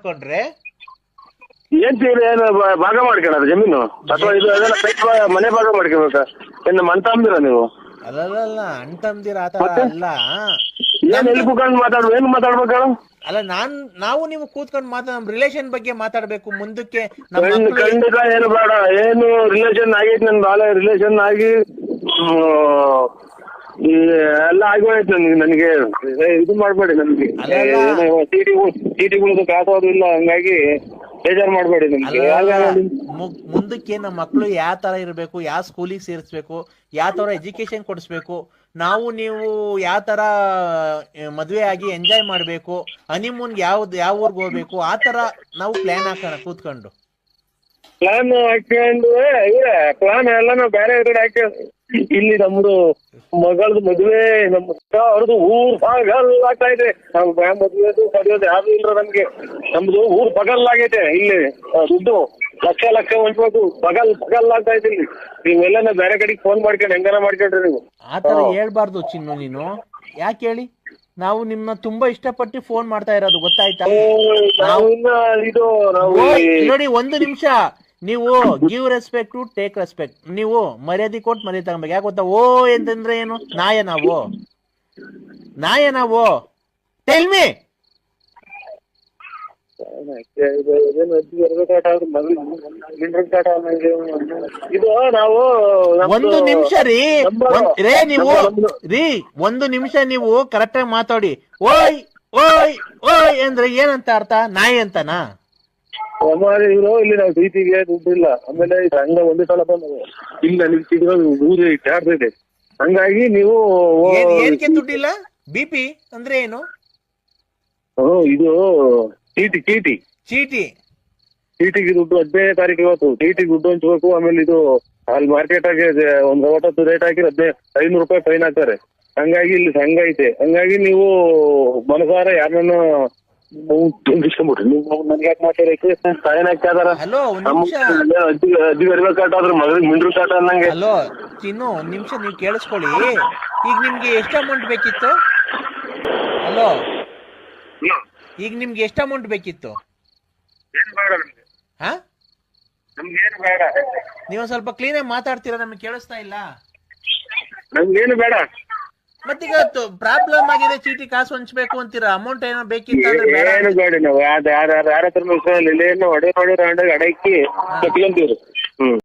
ಮಾಡ್ಕೊಂಡ್ರೆ ಏನ್ ಏನು ಭಾಗ ಮಾಡ್ಕೊಳದ ಜಮೀನು ಅಥವಾ ಇದು ಅದೆಲ್ಲ ಮನೆ ಭಾಗ ಮಾಡ್ಕೋಬೇಕಾ? ಏನು ಮಂತಾಂಬಿರ ನೀವು? ಅಲ್ಲಲ್ಲ ಅಣ್ತಂದಿರ ಆತರ ಅಲ್ಲ. ಏನ್ ಎಲ್ಲಿ ಕೂತ್ಕೊಂಡು ಮಾತಾಡ್ಬೇಕು? ಏನ್ ಮಾತಾಡ್ಬೇಕು? ಅಲ್ಲ ನಾವು ನೀವು ಕೂತ್ಕೊಂಡು ನಮ್ ರಿಲೇಷನ್ ಬಗ್ಗೆ ಮಾತಾಡ್ಬೇಕು ಮುಂದಕ್ಕೆ. ಖಂಡಿತ ಏನು ಬೇಡ. ಏನು ರಿಲೇಷನ್ ಆಗೈತಿ, ನನ್ ಬಾಳ ರಿಲೇಷನ್ ಆಗಿ ಎಲ್ಲ ಆಗೋಯ್ತು ನನಗೆ. ಇದು ಮಾಡ್ಬೇಡಿ ನನ್ಗೆ. ಟಿಟಿಗಳು ಕಾಸೋದು ಇಲ್ಲ, ಹಂಗಾಗಿ ಬೇಜಾರು ಮಾಡ್ಬೇಡಿ ನಮ್ಗೆ. ಮುಂದಕ್ಕೆ ನಮ್ಮ ಮಕ್ಕಳು ಯಾವ ತರ ಇರ್ಬೇಕು, ಯಾವ ಸ್ಕೂಲಿಗೆ ಸೇರಿಸ್ಬೇಕು, ಯಾವ ತರ ಎಜುಕೇಶನ್ ಕೊಡಿಸ್ಬೇಕು, ನಾವು ನೀವು ಯಾವ ತರ ಮದ್ವೆ ಆಗಿ ಎಂಜಾಯ್ ಮಾಡ್ಬೇಕು, ಹನಿಮೂನ್ಗೆ ಯಾವ ಊರ್ಗ್ ಹೋಗ್ಬೇಕು, ಆ ತರ ನಾವು ಪ್ಲಾನ್ ಹಾಕೋಣ ಕೂತ್ಕೊಂಡು. ಪ್ಲಾನ್ ಹಾಕೊಂಡು ಪ್ಲಾನ್ ಎಲ್ಲ ನಾವು ಬೇರೆ ಕಡೆ ಹಾಕಿ ಇಲ್ಲಿ ನಮ್ದು ಮಗಳದು ಮದ್ವೆ ಅವ್ರದ್ದು ಊರ್ ಪಗಲ್ ಆಗ್ತಾ ಇದೆ. ನಾವು ಮದ್ವೆದು ಮದ್ವೆದು ಯಾರು ಇಲ್ರ ನಮ್ಗೆ. ನಮ್ದು ಊರ್ ಪಗಲ್ ಆಗೈತೆ. ಇಲ್ಲಿ ದುಡ್ಡು ಲಕ್ಷ ಹೊಂಟ್ಬೇಕು. ಪಗಲ್ ಆಗ್ತಾ ಇದೆ ಇಲ್ಲಿ. ನೀವೆಲ್ಲ ಬೇರೆ ಕಡೆಗೆ ಫೋನ್ ಮಾಡ್ಕೊಂಡು ಹೆಂಗಾರ ಮಾಡ್ಕೊಂಡ್ರಿ ನೀವು. ಆತರ ಹೇಳ್ಬಾರ್ದು ಚಿನ್ನು ನೀನು. ಯಾಕೆ ಹೇಳಿ, ನಾವು ನಿಮ್ನ ತುಂಬಾ ಇಷ್ಟಪಟ್ಟು ಫೋನ್ ಮಾಡ್ತಾ ಇರೋದು ಗೊತ್ತಾಯ್ತಾ? ನೋಡಿ, ಒಂದು ನಿಮಿಷ. ನೀವು give respect to take respect. ನೀವು ಮರ್ಯಾದೆ ಕೊಟ್ಟು ಮರ್ಯಾದೆ ತಗೊಬೇಕು. ಯಾಕೆ ಗೊತ್ತಾ? ಓ ಅಂತಂದ್ರೆ ಏನು? ನಾಯ ನಾವು ಟೆಲ್ ಮಿ. ಇದು ನಾವು ಒಂದು ನಿಮಿಷ ಒಂದು ನಿಮಿಷ ನೀವು ಕರೆಕ್ಟ್ ಆಗಿ ಮಾತಾಡಿ. ಓಯ್ ಓಯ್ ಓಯ್ ಅಂದ್ರೆ ಏನಂತ ಅರ್ಥ? ನಾಯಿ ಅಂತನಾ? ಇವರು ಇಲ್ಲಿ ನಾವು ಪ್ರೀತಿಗೆ ದುಡ್ಡಿಲ್ಲ. ಆಮೇಲೆ ಸಂಘ ಒಂದೇ ಸಲ ಬಂದ ಇಲ್ಲ ಊರು ಇದೆ. ಹಂಗಾಗಿ ನೀವು ಏನಕ್ಕೆ ದುಡ್ಡಿಲ್ಲ? ಬಿಪಿ ಅಂದ್ರೆ ಏನು? ಇದು ಚೀಟಿಗೆ ದುಡ್ಡು 15ನೇ ತಾರೀಕು ಇವತ್ತು. ಚೀಟಿಗೆ ದುಡ್ಡು ಹಂಚ್ಬೇಕು. ಆಮೇಲೆ ಇದು ಅಲ್ಲಿ ಮಾರ್ಕೆಟ್ ಆಗಿ ಒಂದ್ ಹೊತ್ತು ರೇಟ್ ಹಾಕಿ 500 ರೂಪಾಯಿ ಫೈನ್ ಹಾಕ್ತಾರೆ. ಹಂಗಾಗಿ ಇಲ್ಲಿ ಸಂಘ ಐತೆ. ಹಂಗಾಗಿ ನೀವು ಮನಸಾರ ಯಾರನ್ನ ನನ್ಗೆ ಯಾಕೆ ಮಾತಾಡಕ್ಕೆ ಫೈನ್ ಹಾಕ್ತಾರ? ಅಜ್ಜಿ ಬರ್ಬೇಕಾದ್ರೆ ಮಗಳಿಗೆ ಮಿಂಡ್ರು ಕಾಟ ಅನ್ನಂಗೆ. ಹಲೋ ಚಿನ್ನು, ಒಂದ್ ನಿಮಿಷ ನೀವು ಕೇಳಿಸ್ಕೊಳ್ಳಿ. ಈಗ ನಿಮ್ಗೆ ಎಷ್ಟು ಅಮೌಂಟ್ ಬೇಕಿತ್ತು? ಹಲೋ, ಈಗ ನಿಮ್ಗೆ ಎಷ್ಟು ಅಮೌಂಟ್ ಬೇಕಿತ್ತು? ಹಾ, ನಮ್ಗೇನು ಬೇಡ. ನೀವು ಸ್ವಲ್ಪ ಕ್ಲೀನ್ ಆಗಿ ಮಾತಾಡ್ತೀರಾ? ನಮ್ಗೆ ಕೇಳಿಸ್ತಾ ಇಲ್ಲ. ನಮ್ಗೇನು ಬೇಡ. ಮತ್ತೀಗ ಪ್ರಾಬ್ಲಮ್ ಆಗಿದೆ, ಚೀಟಿ ಕಾಸು ಹಂಚ್ಬೇಕು ಅಂತೀರಾ. ಅಮೌಂಟ್ ಏನೋ ಬೇಕಿತ್ತು ಏನು ಬೇಡ. ನಾವು ಯಾರ ಹತ್ರ ಹೊಡೆ ಅಡಕ್ಕಿ ಕಟ್ಕೊಂತೀವ್ರಿ.